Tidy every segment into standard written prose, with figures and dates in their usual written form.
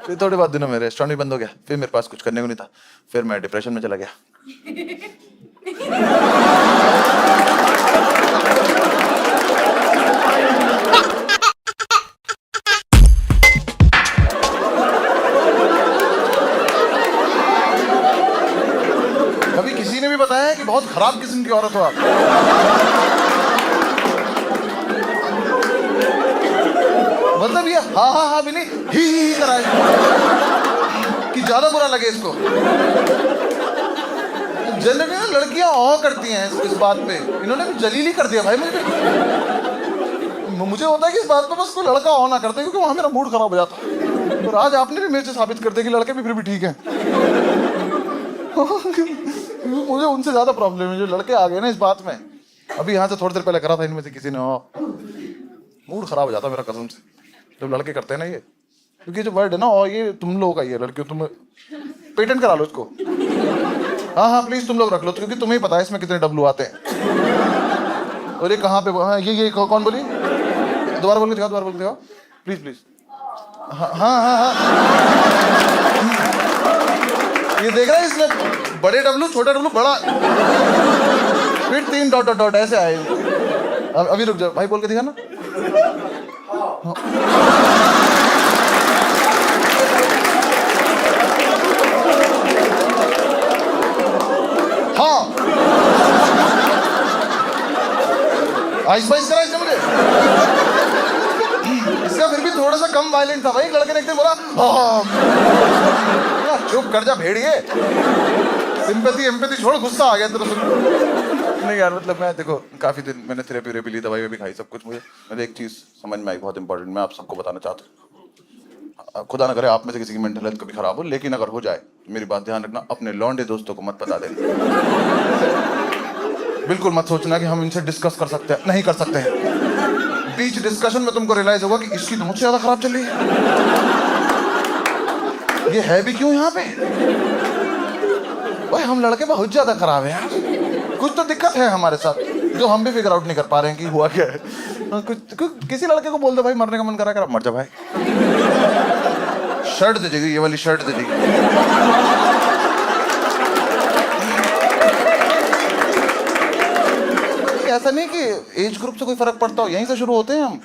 फिर थोड़े बाद दिनों में रेस्टोरेंट भी बंद हो गया, फिर मेरे पास कुछ करने को नहीं था, फिर मैं डिप्रेशन में चला गया। कभी किसी ने भी बताया है कि बहुत खराब किस्म की औरत हो आप? मतलब ये हाँ भी नहीं, ही कराए कि ज्यादा बुरा लगे इसको। जनरली ना लड़कियां औ करती हैं इस बात पे, इन्होंने भी जलीली कर दिया भाई मुझे होता है कि इस बात पे बस कोई लड़का ऑन ना करते, क्योंकि वहां मेरा मूड खराब हो जाता। और आज आपने भी मेरे से साबित कर दिया कि लड़के भी फिर भी ठीक हैं। मुझे उनसे ज्यादा प्रॉब्लम है जो लड़के आ गए ना इस बात में। अभी यहाँ से थोड़ी देर पहले करा था इनमें से किसी ने, मूड खराब हो जाता मेरा कसम से जब लड़के करते हैं ना ये। क्योंकि जो वर्ड है ना, और ये तुम लोगों का ही है लड़कियों, तुम पेटेंट करा लो इसको। हाँ प्लीज तुम लोग रख लो, क्योंकि तुम्हें पता है इसमें कितने डब्लू आते हैं। और ये कहाँ पे, हाँ ये कौन बोली? दोबारा बोल के दिखाओ प्लीज। हाँ ये देख रहा है इसमें बड़े डब्लू, छोटा डब्लू, बड़ा, फिर 3 डॉट ऐसे आए। अभी रुक जाओ भाई, बोल के दिखा ना। हाँ आइस बाइस करा इसने मुझे। इसका फिर भी थोड़ा सा कम वायलेंट था भाई। लड़के ने एक दिन बोला चुप कर जा भेड़िए, सिंपैथी छोड़, गुस्सा आ गया तेरे से। नहीं यार मतलब मैं देखो काफी दिन मैंने थेरेपी ली, दवाई भी खाई, सब कुछ। मुझे एक चीज समझ में आई बहुत इंपॉर्टेंट, मैं आप सबको बताना चाहता हूँ। खुदा ना करे आप में से किसी की मेंटल हेल्थ कभी खराब हो, लेकिन अगर हो जाए मेरी बात ध्यान रखना, अपने लौंडे दोस्तों को मत बता देना। बिल्कुल मत सोचना कि हम इनसे डिस्कस कर सकते हैं, नहीं कर सकते हैं। बीच डिस्कशन में तुमको रियलाइज होगा कि इसकी तो मुझसे ज्यादा खराब चल रही है। ये है भी क्यों यहाँ पे? भाई हम लड़के बहुत ज्यादा खराब हैं यार, कुछ तो दिक्कत है हमारे साथ जो हम भी फिगर आउट नहीं कर पा रहे हैं कि हुआ क्या है। किसी लड़के को बोल दो भाई मरने का मन करा कर, मर जा भाई, शर्ट दे देगी, ये वाली शर्ट दे देगी। ऐसा नहीं कि एज ग्रुप से कोई फर्क पड़ता हो, यहीं से शुरू होते हैं हम।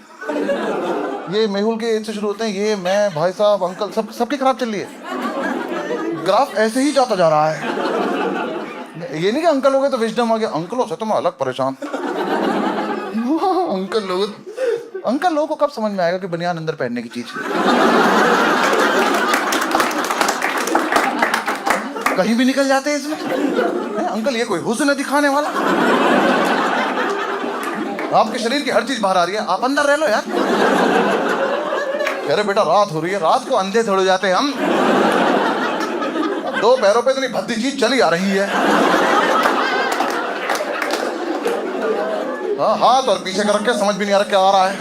ये मेहुल के एज से शुरू होते हैं, ये मैं, भाई साहब, अंकल, सबकी खराब चल रही है। ग्राफ ऐसे ही जाता जा रहा है। ये नहीं कि अंकल हो गए तो विजडम आ गया, अंकलों से तो मैं अलग परेशान। अंकल लोगों को कब समझ में आएगा कि बनियान अंदर पहनने की चीज कहीं भी निकल जाते हैं इसमें। अंकल ये कोई हुस्न है दिखाने वाला? आपके शरीर की हर चीज बाहर आ रही है, आप अंदर रह लो यार। कह रहे बेटा रात हो रही है, रात को अंधे थोड़े जाते हैं हम। 2 पैरों पे इतनी भद्दी चीज चली आ रही है। हाँ हाथ और पीछे कर रखे, समझ भी नहीं आ रहा क्या आ रहा है।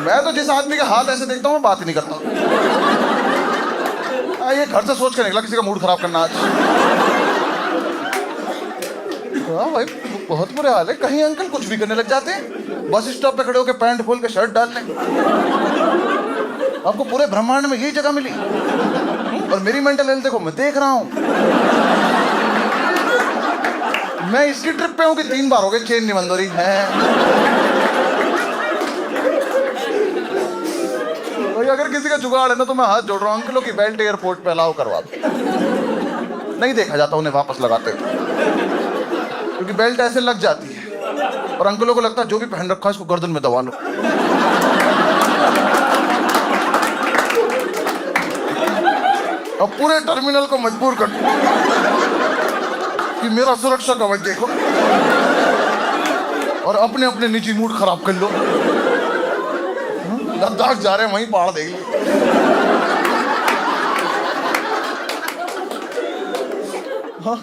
मैं तो जिस आदमी के हाथ ऐसे देखता हूँ बात ही नहीं करता। ये घर से सोच के निकला किसी का मूड खराब करना आज। हाँ भाई बहुत बुरे हाल है। कहीं अंकल कुछ भी करने लग जाते हैं, बस स्टॉप पे खड़े होकर पैंट खोल के शर्ट डाल लें। आपको पूरे ब्रह्मांड में यही जगह मिली। और मेरी मेंटल हेल्थ देखो, मैं देख रहा हूं। मैं इसकी ट्रिप पे हूं कि 3 बार हो गए चेन नहीं बंद हो रही है। तो अगर किसी का जुगाड़ है ना तो मैं हाथ जोड़ रहा हूं, अंकलों की बेल्ट एयरपोर्ट पे अलाउ करवा दो। नहीं देखा जाता उन्हें वापस लगाते हुए, क्योंकि बेल्ट ऐसे लग जाती है और अंकलों को लगता है जो भी पहन रखा है इसको गर्दन में दबा लो। अब पूरे टर्मिनल को मजबूर कर कि मेरा सुरक्षा कवच देखो, और अपने अपने निजी मूड खराब कर लो। लद्दाख जा रहे हैं, वहीं पहाड़ देख लो। हाँ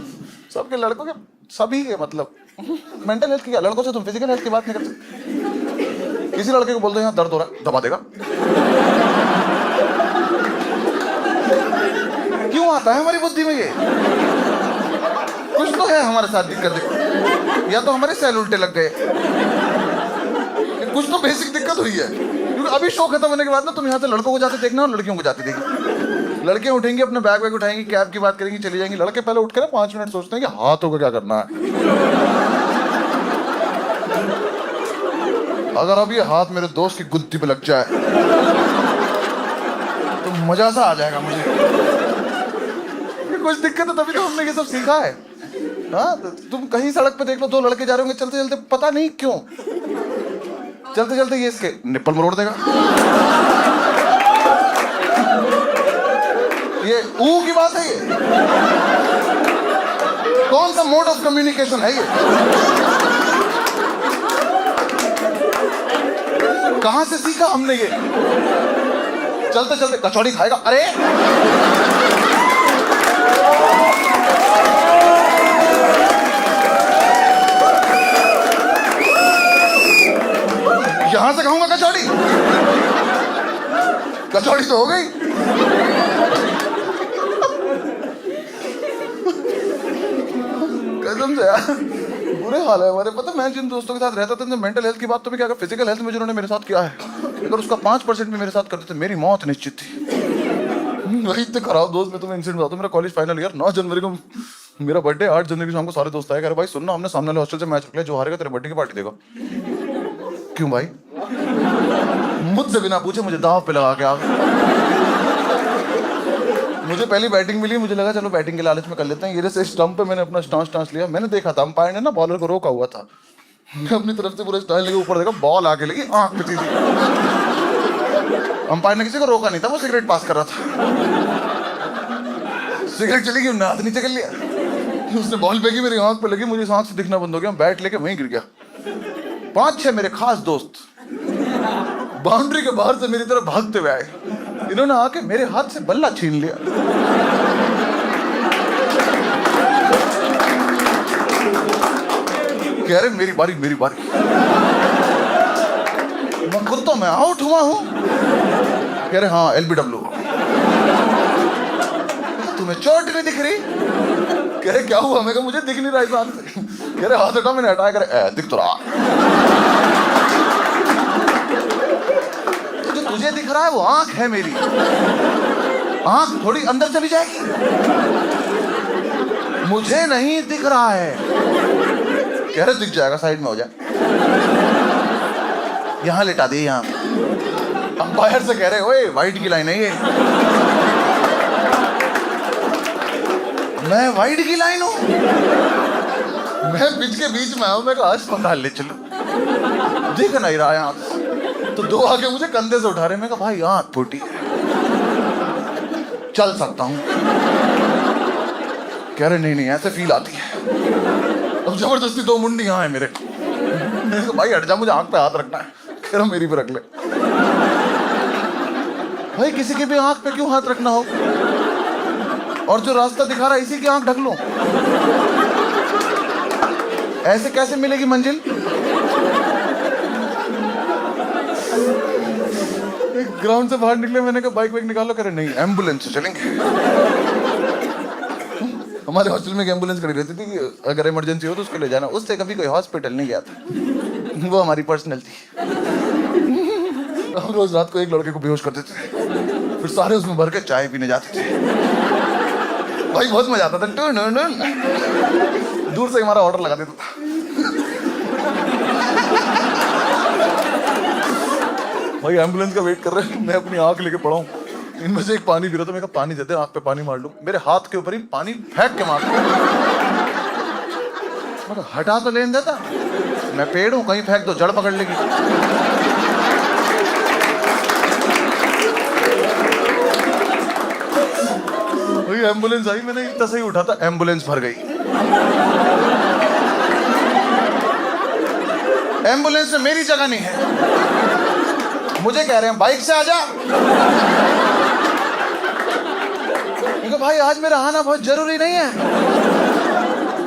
सबके लड़कों के, सभी के मतलब मेंटल हेल्थ की, लड़कों से तुम फिजिकल हेल्थ की बात नहीं कर सकते। किसी लड़के को बोल दो यहाँ दर्द हो रहा है, दबा देगा। क्यों आता है हमारी बुद्धि में ये? कुछ तो है हमारे साथ दिक्कत, या तो हमारे सेल उल्टे लग गए, कुछ तो बेसिक दिक्कत हुई है। क्योंकि अभी शो खत्म होने के बाद ना तुम यहाँ से लड़कों को जाते देखना और लड़कियों को जाते देखना। लड़कियां उठेंगी, अपने बैग वैग उठाएंगी, कैब की बात करेंगी, चली जाएंगी। लड़के पहले उठ कर 5 मिनट सोचते हैं कि हाथों को क्या करना है। अगर अब ये हाथ मेरे दोस्त की गुत्ती पे लग जाए तो मजा सा आ जाएगा मुझे। कुछ दिक्कत है तभी तो हमने ये सब सीखा है। हाँ, तुम कहीं सड़क पे देख लो, 2 लड़के जा रहे होंगे चलते चलते, पता नहीं क्यों चलते चलते ये इसके निप्पल मरोड़ देगा, ये ऊ की बात है। ये कौन सा मोड ऑफ कम्युनिकेशन है ये? कहां से सीखा हमने ये? चलते चलते कचौड़ी खाएगा, अरे यहां से खाऊंगा कचौड़ी? कचौड़ी तो हो गई। कसम से यार बुरे हाल है हमारे। पता मैं जिन दोस्तों के साथ रहता था, मेंटल हेल्थ की बात तो भी क्या, फिजिकल हेल्थ में जिन्होंने मेरे साथ किया है, अगर उसका 5% भी मेरे साथ करते थे मेरी मौत निश्चित थी। वही इतने खराब दोस्त। मैं तुम्हें इंसिडेंट बताता हूं। मेरा कॉलेज फाइनल ईयर, 9 जनवरी को मेरा बर्थडे, 8 जनवरी को शाम को सारे दोस्त आए, कह रहे भाई सुनना, हमने सामने वाले हॉस्टल से मैच रख लिया, जो हारेगा तेरे बर्थडे की पार्टी देगा। क्यों भाई? मुझसे बिना पूछे मुझे दाव पे लगा के आ गए। मुझे पहली बैटिंग मिली, मुझे लगा चलो बैटिंग के लालच में कर लेते हैं। ये से स्टंप पे मैंने अपना स्टांस लिया। मैंने देखा था अंपायर ने ना बॉलर को रोका हुआ था। मैं अपनी तरफ से पूरा स्टाइल लेके ऊपर देखा, बॉल आके लगी आंख पे सीधी। अंपायर ने किसी को रोका नहीं था, वो सिगरेट पास कर रहा था। सिगरेट चली गई, हाथ नीचे कर लिया, उसने बॉल फेंकी, मेरी आंख पे लगी, मुझे आंख से दिखना बंद हो गया। बैट लेके वहीं गिर गया। 5-6 मेरे खास दोस्त बाउंड्री के बाहर से मेरी तरफ भागते हुए आए। इन्होंने आके मेरे हाथ से बल्ला छीन लिया। कह रहे मेरी बारी मेरी बारी। मैं खुद तो मैं आउट हुआ हूं। कह रहे हाँ LBW। तुम्हें चोट नहीं दिख रही? कह रहे क्या हुआ? मैं कहा मुझे दिख नहीं रहा इस हाथ से। कह रहे हाथ हटा, मैंने हटाया। करे दिख तो रहा। जो तुझे दिख रहा है वो आंख है मेरी। आंख थोड़ी अंदर चली जाएगी। मुझे नहीं दिख रहा है। कह रहे दिख जाएगा, साइड में हो जाए। यहां लेटा दे, यहां। अंपायर से कह रहे ओए वाइड की लाइन है ये। मैं वाइड की लाइन हूं? मैं पिच के बीच में आऊं। मैं कहा अस्पताल ले चलो, दिख नहीं रहा यहां। तो 2 आके मुझे कंधे से उठा रहे। मैं कहा भाई आंख फूटी है, चल सकता हूं। कह रहे नहीं ऐसे फील आती है। अब जबरदस्ती 2 मुंडी यहाँ है मेरे। मैंने कहा भाई हट जा, मुझे आंख पे हाथ रखना है। कह रहा मेरी भी रख ले। भाई किसी की भी आंख पे क्यों हाथ रखना हो? और जो रास्ता दिखा रहा है इसी की आंख ढक लो। ऐसे कैसे मिलेगी मंजिल? ग्राउंड से बाहर निकले, मैंने कहा बाइक वाइक निकालो। करे नहीं एम्बुलेंस से चलेंगे। हमारे हॉस्टल में एक एम्बुलेंस खड़ी रहती थी कि अगर इमरजेंसी हो तो उसको ले जाना। उससे कभी कोई हॉस्पिटल नहीं गया था, वो हमारी पर्सनल थी। हम रोज रात को एक लड़के को बेहोश कर देते थे, फिर सारे उसमें भर के चाय पीने जाते थे। भाई बहुत मजा आता था। दूर से हमारा ऑर्डर लगा देता था। भाई एम्बुलेंस का वेट कर रहे हैं, मैं अपनी आंख लेके पड़ा हूँ। इनमें से एक पानी पी रहा था। मैं कहा पानी देते, आंख पे पानी मार लूं। मेरे हाथ के ऊपर ही पानी फेंक के मार। मैं हटा तो लेने देता, मैं पेड़ हूं, कहीं फेंक दो जड़ पकड़ लेगी। भाई एम्बुलेंस आई, मैंने इतना सही उठा था, एम्बुलेंस भर गई। एम्बुलेंस में मेरी जगह नहीं है। मुझे कह रहे हैं बाइक से आ जा। भाई आज मेरा आना बहुत जरूरी नहीं है।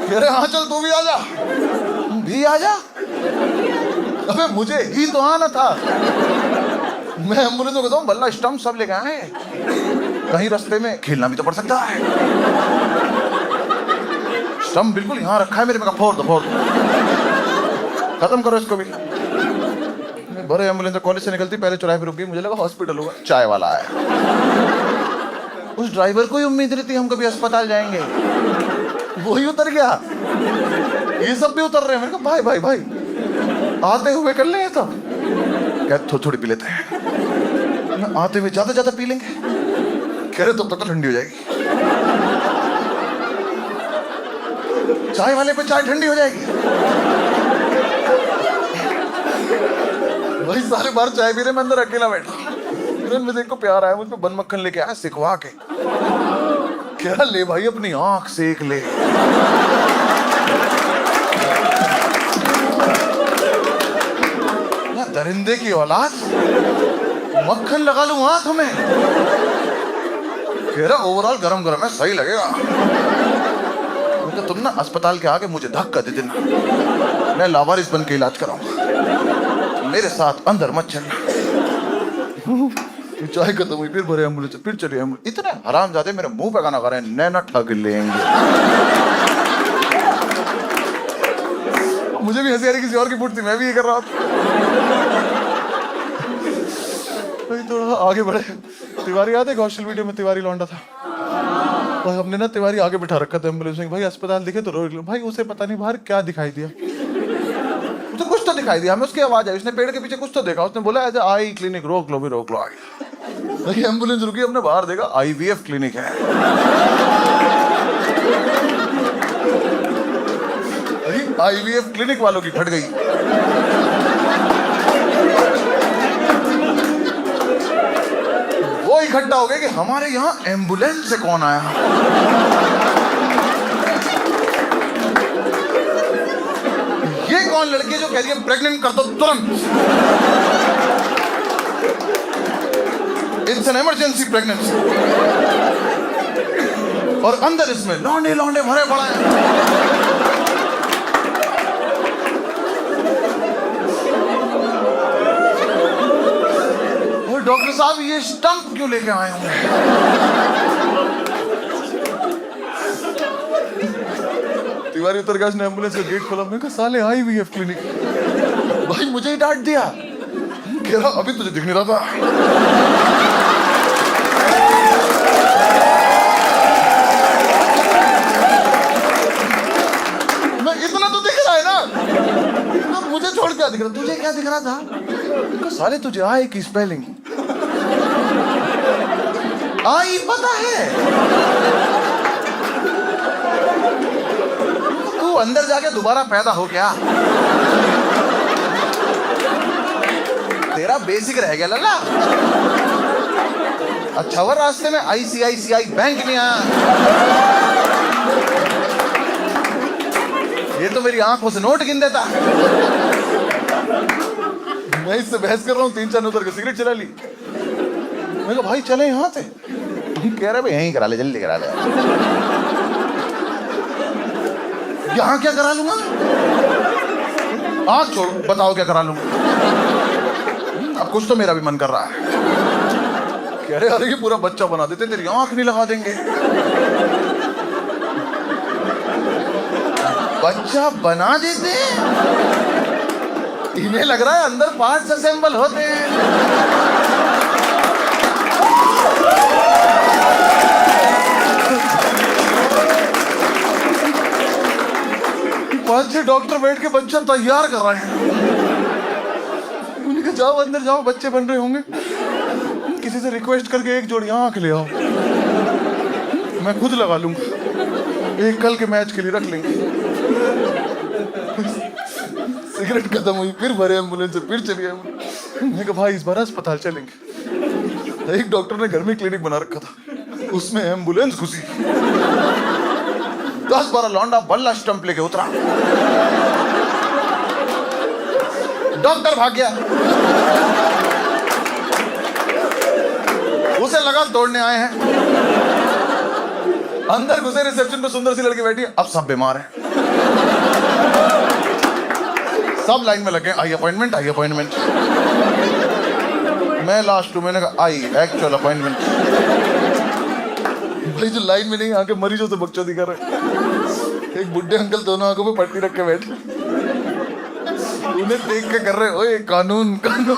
कह रहे हाँ चल तू भी आ जा। भी आ जा? अबे मुझे ही तो आना था। मैं एम्बुलेंस को कहता हूँ बल्ला स्टंप सब लेके आए, कहीं रास्ते में खेलना भी तो पड़ सकता है। स्टंप बिल्कुल यहाँ रखा है मेरे। में फोड़ दो खत्म करो इसको भी। भरे एम्बुलेंस कॉलेज से निकलती पहले चौराहे पे रुक गई, मुझे लगा हॉस्पिटल होगा, चाय वाला आया। उस ड्राइवर को ही उम्मीद रहती हम कभी अस्पताल जाएंगे, वही उतर गया। ये सब भी उतर रहे हैं। मैंने कहा भाई भाई भाई आते हुए कर लें तो क्या थोड़ी पी लेते हैं, आते हुए ज्यादा ज्यादा पी लेंगे। कह रहे तो ठंडी हो जाएगी, चाय वाले पे चाय ठंडी हो जाएगी। वही सारे बार चाय पी रहे, मैं अंदर अकेला बैठा। मुझे को प्यार आया, मुझ पे बन मक्खन लेके आया सिखवा के। कह रहा ले भाई अपनी आंख सेक ले। दरिंदे की औलाद, मक्खन लगा लूं आंख में। कह रहा ओवरऑल गरम गरम है, सही लगेगा। तो तुम ना अस्पताल के आगे मुझे धक्का दे देना, मैं लावारिस बन के इलाज कराऊंगा, मेरे साथ अंदर मत चलना। चाय खत्म हुई, फिर भरे एम्बुलेंस, फिर चली एम्बुलेंस। इतने हरामजादे मेरे मुंह पे गाना गा रहे हैं, नैना ठग लेंगे। मुझे भी हंसी आ रही, किसी और की फुट थी, मैं भी ये कर रहा था। थोड़ा आगे बढ़े, तिवारी याद है कौशल वीडियो में तिवारी लौंडा था, और हमने ना तिवारी आगे बिठा रखा था एम्बुलेंस में। भाई अस्पताल दिखे तो रोक लो। भाई उसे पता नहीं बाहर क्या दिखाई दिया, तो कुछ तो दिखाई दिया हमें, उसकी आवाज आई, उसने पेड़ के पीछे कुछ तो देखा, उसने बोला ऐसे आई क्लिनिक रोक लो भी, रोक लो। आगे एम्बुलेंस रुकी, हमने बाहर देखा IVF क्लिनिक है। IVF क्लिनिक वालों की फट गई। वो इकट्ठा हो गए कि हमारे यहाँ एम्बुलेंस से कौन आया। ये कौन लड़की जो कह रही है प्रेग्नेंट कर दो तुरंत, इट्स एन इमरजेंसी प्रेगनेंसी। और अंदर इसमें लौंडे लौंडे भरे पड़े हैं। और डॉक्टर साहब ये स्टंप क्यों लेके आए होंगे? तिवारी उतर गया, उसने एम्बुलेंस का गेट खोला। मैंने कहा साले IVF क्लिनिक। भाई मुझे ही डांट दिया, कह रहा अभी तुझे दिख नहीं रहा था। मैं इतना तो दिख रहा है ना, तो मुझे छोड़ क्या दिख रहा, तुझे क्या दिख रहा था? साले तुझे आई की स्पेलिंग आई पता है? तू अंदर जाके दोबारा पैदा हो क्या? तेरा बेसिक रह गया लल्ला। अच्छा वो रास्ते में ICICI बैंक नहीं आया, ये तो मेरी आंखों से नोट गिन देता। मैं इससे बहस कर रहा हूँ, 3-4 उतर के सिगरेट चला ली। मैं कहा भाई चले यहाँ से, कह रहे भाई यहीं करा ले, जल्दी करा ले। यहाँ क्या करा लूंगा? आँख छोड़, बताओ क्या करा लूंगा? अब कुछ तो मेरा भी मन कर रहा है। कह रहे अरे ये पूरा बच्चा बना देते, तेरी आँख नहीं लगा देंगे। बच्चा बना देते? इन्हें लग रहा है अंदर पार्ट्स असेंबल होते हैं। 5-6 डॉक्टर बैठ के बच्चा तैयार कर रहे हैं। उन्होंने कहा जाओ अंदर जाओ, बच्चे बन रहे होंगे, किसी से रिक्वेस्ट करके एक जोड़ी आंख ले आओ, मैं खुद लगा लूंगा, एक कल के मैच के लिए रख लेंगे। सिगरेट खत्म हुई, फिर भरे एम्बुलेंस से, फिर चलिए। मैंने कहा भाई इस बार अस्पताल चलेंगे। एक डॉक्टर ने घर में क्लिनिक बना रखा था, उसमें एम्बुलेंस घुसी, 10-12 लौंडा बल्ला स्टंप लेके उतरा, डॉक्टर भाग गया। उसे लगा तोड़ने आए हैं। अंदर घुसे, रिसेप्शन पे सुंदर सी लड़की बैठी है, अब सब बीमार हैं, सब लाइन में लगे, आई अपॉइंटमेंट, आई अपॉइंटमेंट। मैं लास्ट हूं, मैंने कहा आई एक्चुअल अपॉइंटमेंट। भाई जो लाइन में नहीं आके मरीजों से बकचोदी कर रहे, एक बुढ़े अंकल दोनों आंखों पे पट्टी रख के बैठे, उन्हें देख के कर रहे ओए कानून कानून।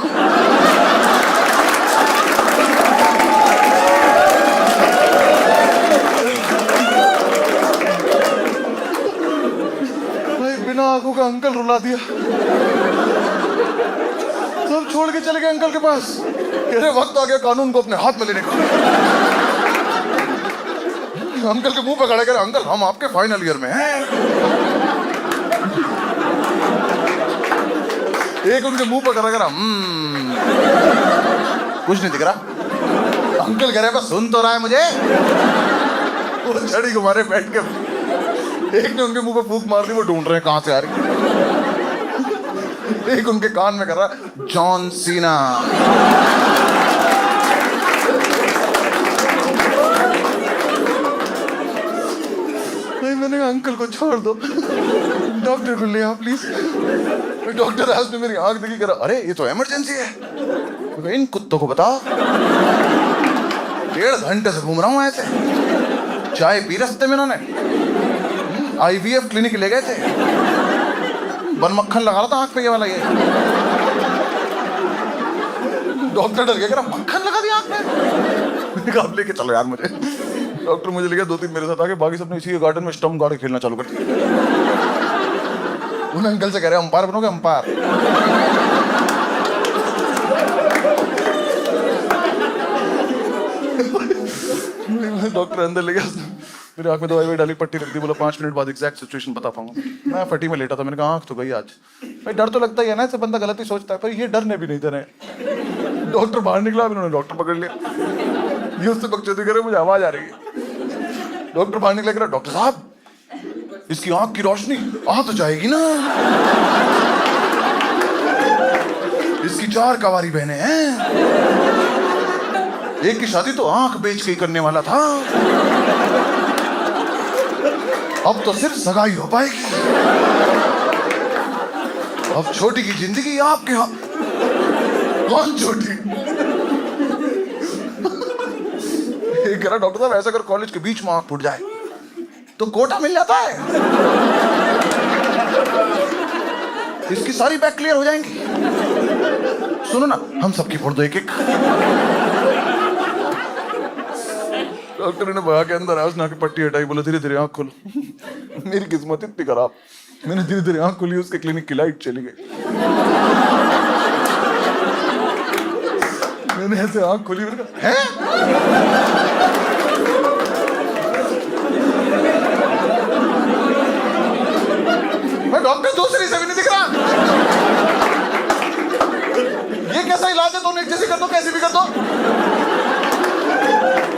भाई बिना आंखों का अंकल रुला दिया। सब छोड़ के चले गए अंकल के पास। कह रहे वक्त आ गया कानून को अपने हाथ में लेने का। अंकल के मुंह पे खड़े कर, अंकल हम आपके फाइनल ईयर में हैं। एक उनके मुंह पे खड़ा करा, कुछ नहीं दिख रहा। अंकल कह रहे बस सुन तो रहा है मुझे। वो छड़ी घुमारे बैठ के, एक ने उनके मुंह पे फूंक मार दी, वो ढूंढ रहे हैं कहां से आ रही। एक उनके कान में कर रहा जॉन सीना। मैंने कहा अंकल को छोड़ दो, डॉक्टर को ले आओ प्लीज। डॉक्टर आज ने मेरी आंख देखी, करा अरे ये तो इमरजेंसी है। इन कुत्तों को बताओ, 1.5 घंटे से घूम रहा हूं ऐसे। चाय पी रस्ते में इन्होंने, IVF क्लिनिक ले गए थे, बन मक्खन लगा रहा था आंख पे ये वाला। ये डॉक्टर डर गया, मक्खन लगा दिया आंख में। आप लेके चलो यार मुझे। डॉक्टर मुझे ले गया, 2-3 मेरे साथ आके, बाकी सबने इसी गार्डन में स्टंप गार्ड खेलना चालू कर दिया। उन अंकल से कह रहे अंपायर बनोगे अंपायर। डॉक्टर अंदर ले गया, मेरी आंख में दवाई डाली, पट्टी रख दी, बोला 5 मिनट बाद एग्जैक्ट सिचुएशन बता पाऊंगा। मैं फटी में लेटा था, मैंने कहा आंख तो गई आज। भाई डर तो लगता ही है ना, ऐसे बंदा गलत ही सोचता है, पर ये डर ने भी नहीं देना है। डॉक्टर बाहर निकला, इन्होंने डॉक्टर पकड़ लिया। ये उससे बकचोदी करे, मुझे आवाज आ रही है। डॉक्टर बाहर निकला, कह रहा डॉक्टर साहब इसकी आंख की रोशनी आ तो जाएगी ना, इसकी 4 कवारी बहनें हैं, एक की शादी तो आंख बेच के ही करने वाला था, अब तो सिर्फ सगाई हो पाएगी, अब छोटी की जिंदगी आपके हाथ। कौन छोटी? कह रहा डॉक्टर साहब ऐसा अगर कॉलेज के बीच में आंख फूट जाए तो कोटा मिल जाता है, इसकी सारी बैक क्लियर हो जाएंगी। सुनो ना, हम सबकी फोड़ दो एक एक। डॉक्टर ने भगा के अंदर आया, उसने आके पट्टी हटाई, बोला धीरे धीरे आंख खोलो। मेरी किस्मत इतनी खराब, मैंने धीरे धीरे आंख खोली, उसके क्लिनिक की लाइट चली गई। मैंने ऐसे आंख खोली, मैंने कहा हैं? मैं डॉक्टर दूसरी से भी नहीं दिख रहा। ये कैसा इलाज है? दोनों एक जैसे कर दो, कैसे भी कर दो।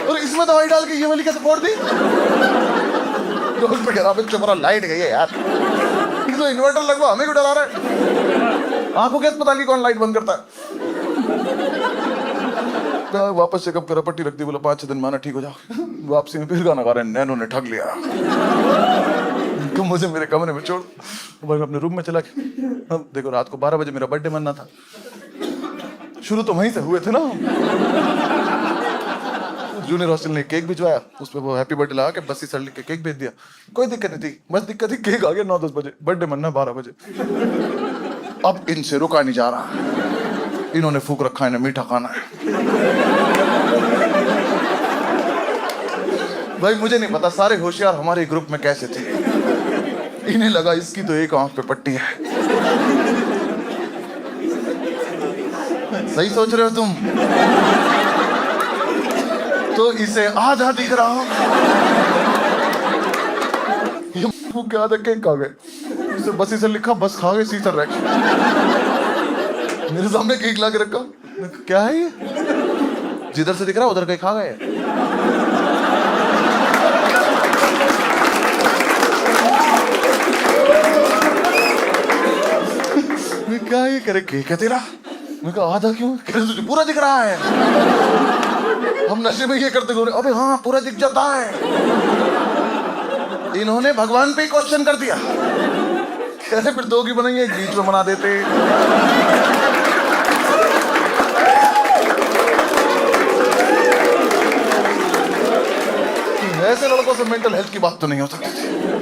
और इसमें दवाई डाल के ये वाली कैसे फोड़ दी? डॉक्टर कह रहा चुप, लाइट गई है यार, तो इन्वर्टर लगवा, हमें क्यों डरा रहा है? आंखों के अस्पताल की कौन लाइट बंद करता है? वापस चेकअप करा, पट्टी रख दी, बोला 5-6 दिन माना ठीक हो जाओ। वापसी में फिर गाना गा रहे हैं, नैनो ने ठग लिया, तुम मुझे मेरे कमरे में छोड़। भाई मैं अपने रूम में चला गया। देखो रात को 12 बजे मेरा बर्थडे मनाना था, शुरू तो वहीं से हुए थे ना। जूनियर हॉस्टल ने केक भिजवाया, उस पर वो हैप्पी बर्थडे लगा के बस्सी सर लिख के केक भेज दिया। कोई दिक्कत नहीं थी, बस दिक्कत थी केक आ गया 9-10 बजे, बर्थडे मनना 12 बजे। अब इनसे रुका नहीं जा रहा, इन्होंने फूक रखा है, इन्हें मीठा खाना है। भाई मुझे नहीं पता सारे होशियार हमारे ग्रुप में कैसे थे, इन्हें लगा इसकी तो एक आंख पे पट्टी है। सही सोच रहे हो तुम? तो इसे आधा दिख रहा हो, वो क्या आधा केक खा गए, इसे बस इसे लिखा बस खा गए, सीसर रख मेरे सामने केक ला के रखा, क्या है ये? जिधर से दिख रहा उधर केक खा गए। क्या ये करे, केक है तेरा? मैं कहा आधा क्यों? तुझे पूरा दिख रहा है। हम नशे में ये करते हुए, अबे हाँ पूरा दिख जाता है। इन्होंने भगवान पे ही क्वेश्चन कर दिया, कैसे फिर 2 की बनाएंगे, एक बीच में बना देते। ऐसे लड़कों से मेंटल हेल्थ की बात तो नहीं हो सकती थी।